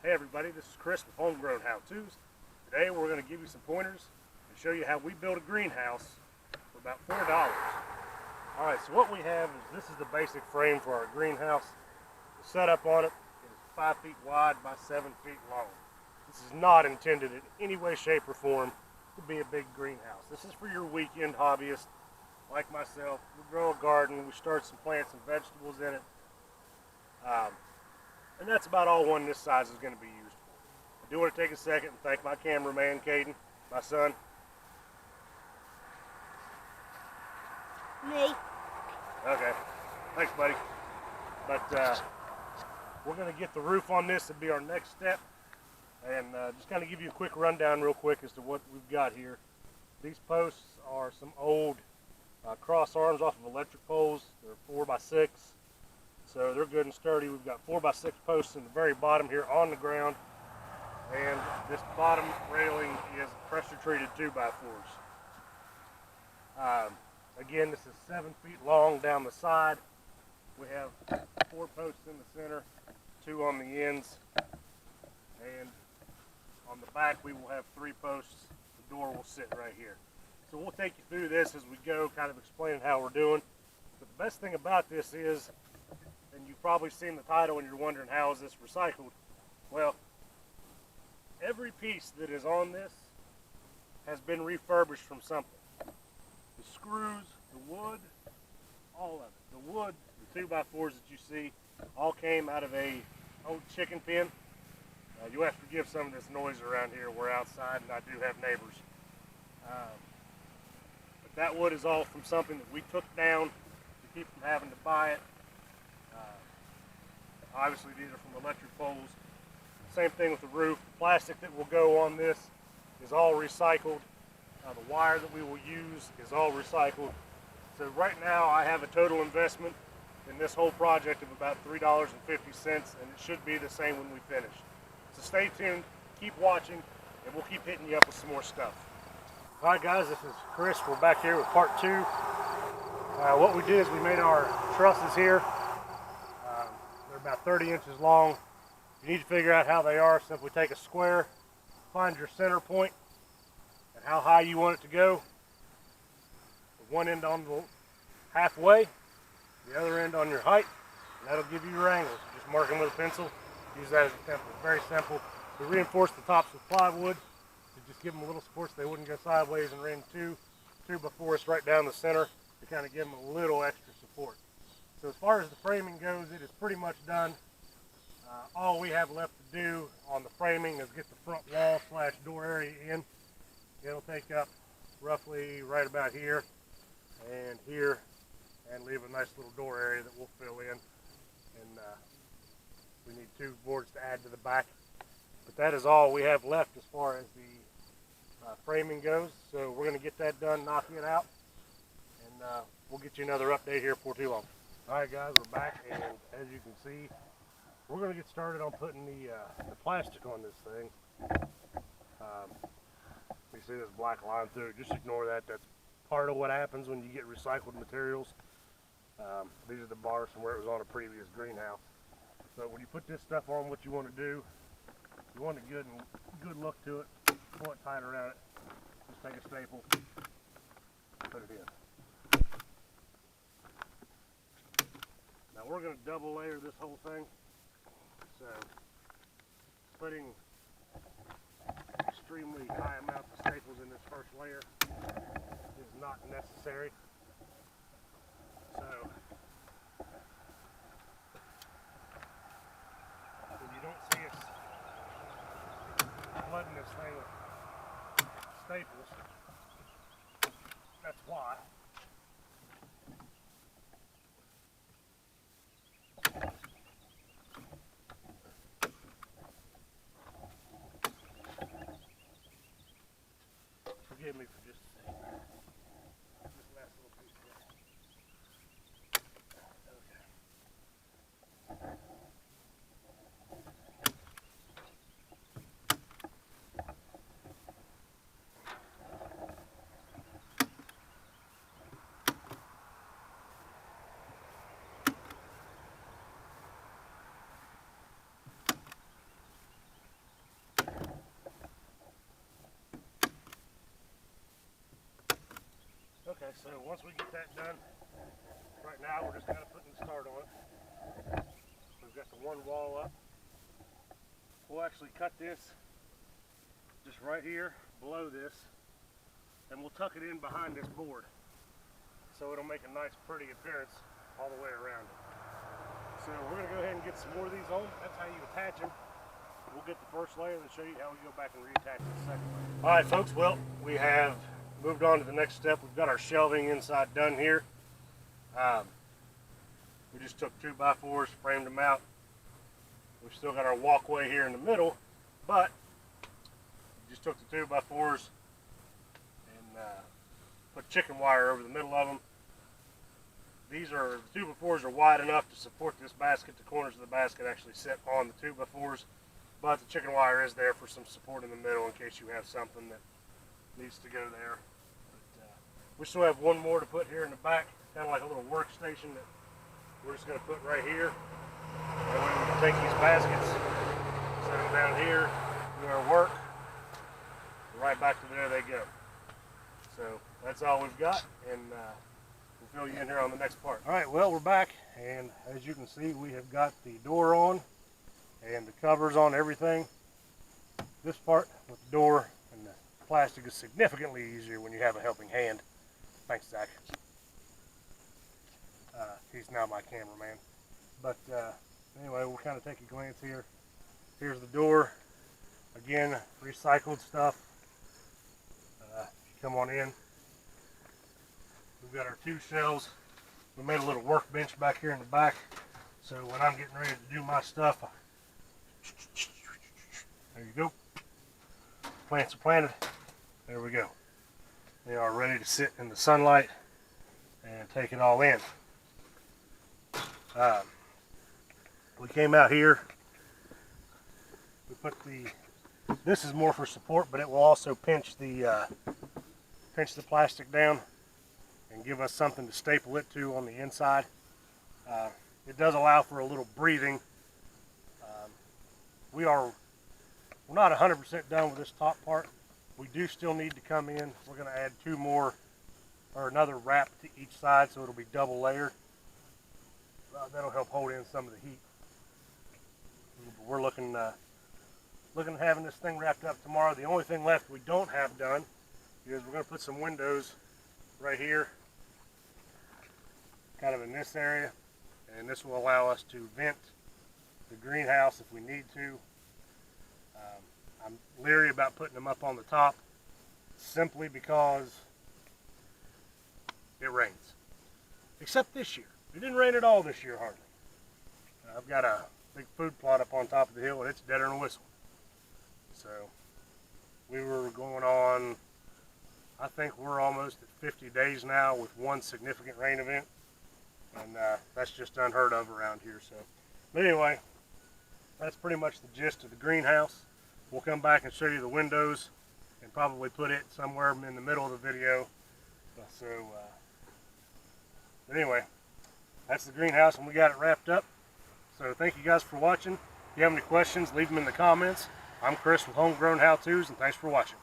Hey everybody, this is Chris with Homegrown How-Tos. Today we're going to give you some pointers and show you how we build a greenhouse for about $4. Alright, so what we have is this is the basic frame for our greenhouse. The setup on it is 5 feet wide by 7 feet long. This is not intended in any way, shape, or form to be a big greenhouse. This is for your weekend hobbyist like myself. We grow a garden, we start some plants and vegetables in it. And that's about all one this size is going to be used for. I do want to take a second and thank my cameraman, Caden, my son. Me. Okay, thanks buddy. But we're going to get the roof on this. It'll be our next step. And just kind of give you a quick rundown real quick as to what we've got here. These posts are some old cross arms off of electric poles. They're 4x6. So they're good and sturdy. We've got 4x6 posts in the very bottom here on the ground. And this bottom railing is pressure treated 2x4s. Again, this is 7 feet long down the side. We have 4 posts in the center, 2 on the ends. And on the back we will have 3 posts. The door will sit right here. So we'll take you through this as we go, kind of explaining how we're doing. But the best thing about this is, and you've probably seen the title and you're wondering how is this recycled. Well, every piece that is on this has been refurbished from something. The screws, the wood, all of it. The wood, the 2x4s that you see, all came out of a old chicken pen. You'll have to forgive some of this noise around here. We're outside and I do have neighbors. But that wood is all from something that we took down to keep from having to buy it. Obviously these are from electric poles. Same thing with the roof. The plastic that will go on this is all recycled. The wire that we will use is all recycled. So right now I have a total investment in this whole project of about $3.50, and it should be the same when we finish. So stay tuned, keep watching, and we'll keep hitting you up with some more stuff. Alright guys, this is Chris. We're back here with part 2. What we did is we made our trusses here. They're about 30 inches long. You need to figure out how they are. Simply take a square, find your center point, and how high you want it to go. One end on the halfway, the other end on your height, and that'll give you your angles. Just mark them with a pencil. Use that as a template. Very simple. We reinforce the tops with plywood to just give them a little support so they wouldn't go sideways, and ran 2 2x4s right down the center to kind of give them a little extra support. So as far as the framing goes, it is pretty much done. All we have left to do on the framing is get the front wall / door area in. It'll take up roughly right about here and here, and leave a nice little door area that we'll fill in. And we need 2 boards to add to the back. But that is all we have left as far as the framing goes. So we're going to get that done, knock it out, and we'll get you another update here before too long. Alright guys, we're back, and as you can see, we're going to get started on putting the plastic on this thing. You see this black line through it. Just ignore that. That's part of what happens when you get recycled materials. These are the bars from where it was on a previous greenhouse. So when you put this stuff on, what you want to do, you want a good look to it. Pull it tight around it. Just take a staple, put it in. Now we're going to double layer this whole thing. So putting extremely high amounts of staples in this first layer is not necessary. So when you don't see us flooding this thing with staples, that's why. Forgive me for just a second. This last little piece here. Okay. Okay, so once we get that done, right now we're just kind of putting the start on it. We've got the one wall up. We'll actually cut this just right here below this, and we'll tuck it in behind this board so it'll make a nice pretty appearance all the way around it. So we're going to go ahead and get some more of these on. That's how you attach them. We'll get the first layer and show you how we go back and reattach the second layer. Alright folks, well, we have moved on to the next step. We've got our shelving inside done here. We just took 2x4s, framed them out. We've still got our walkway here in the middle, but just took the 2x4s and put chicken wire over the middle of them. These are, the 2x4s are wide enough to support this basket. The corners of the basket actually sit on the 2x4s, but the chicken wire is there for some support in the middle in case you have something that needs to go there. But, we still have one more to put here in the back, kind of like a little workstation that we're just going to put right here. And we can take these baskets, set them down here, do our work, right back to there they go. So that's all we've got, and we'll fill you in here on the next part. All right, well, we're back, and as you can see, we have got the door on and the covers on everything. This part with the door and the plastic is significantly easier when you have a helping hand. Thanks, Zach. He's now my cameraman. But anyway, we'll kind of take a glance here. Here's the door. Again, recycled stuff. Come on in. We've got our 2 shelves. We made a little workbench back here in the back. So when I'm getting ready to do my stuff, there you go. Plants are planted. There we go. They are ready to sit in the sunlight and take it all in. We came out here. We put this is more for support, but it will also pinch the plastic down and give us something to staple it to on the inside. It does allow for a little breathing. We're not 100% done with this top part. We do still need to come in. We're going to add 2 more, or another wrap to each side, so it'll be double layered. That'll help hold in some of the heat. We're looking at having this thing wrapped up tomorrow. The only thing left we don't have done is we're going to put some windows right here, kind of in this area, and this will allow us to vent the greenhouse if we need to. I'm leery about putting them up on the top simply because it rains. Except this year. It didn't rain at all this year, hardly. I've got a big food plot up on top of the hill, and it's deader than a whistle. So we were going on, I think we're almost at 50 days now with one significant rain event, and that's just unheard of around here. So, but anyway, that's pretty much the gist of the greenhouse. We'll come back and show you the windows and probably put it somewhere in the middle of the video. So, but anyway, that's the greenhouse, and we got it wrapped up. So thank you guys for watching. If you have any questions, leave them in the comments. I'm Chris with Homegrown How To's, and thanks for watching.